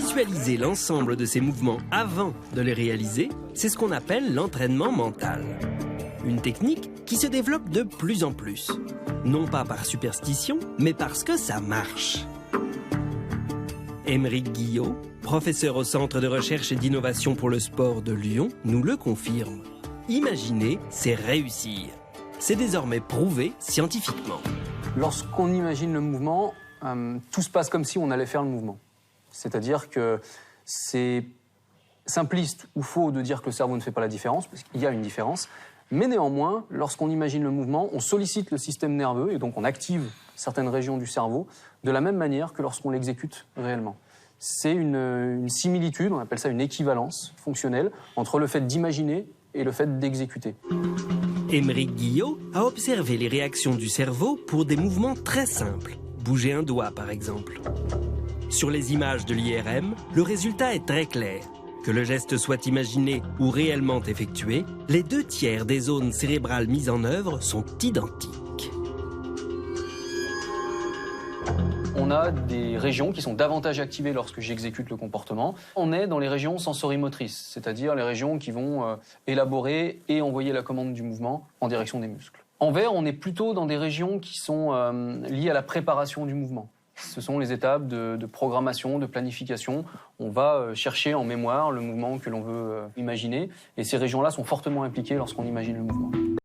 Visualiser l'ensemble de ces mouvements avant de les réaliser, c'est ce qu'on appelle l'entraînement mental. Une technique qui se développe de plus en plus. Non pas par superstition, mais parce que ça marche. Aymeric Guillot, professeur au Centre de recherche et d'innovation pour le sport de Lyon, nous le confirme. Imaginer, c'est réussir. C'est désormais prouvé scientifiquement. Lorsqu'on imagine le mouvement, tout se passe comme si on allait faire le mouvement. C'est-à-dire que c'est simpliste ou faux de dire que le cerveau ne fait pas la différence, parce qu'il y a une différence. Mais néanmoins, lorsqu'on imagine le mouvement, on sollicite le système nerveux et donc on active certaines régions du cerveau de la même manière que lorsqu'on l'exécute réellement. C'est une similitude, on appelle ça une équivalence fonctionnelle entre le fait d'imaginer et le fait d'exécuter. Aymeric Guillot a observé les réactions du cerveau pour des mouvements très simples. Bouger un doigt, par exemple. Sur les images de l'IRM, le résultat est très clair. Que le geste soit imaginé ou réellement effectué, les 2/3 des zones cérébrales mises en œuvre sont identiques. On a des régions qui sont davantage activées lorsque j'exécute le comportement. On est dans les régions sensorimotrices, c'est-à-dire les régions qui vont élaborer et envoyer la commande du mouvement en direction des muscles. En vert, on est plutôt dans des régions qui sont liées à la préparation du mouvement. Ce sont les étapes de programmation, de planification. On va chercher en mémoire le mouvement que l'on veut imaginer. Et ces régions-là sont fortement impliquées lorsqu'on imagine le mouvement.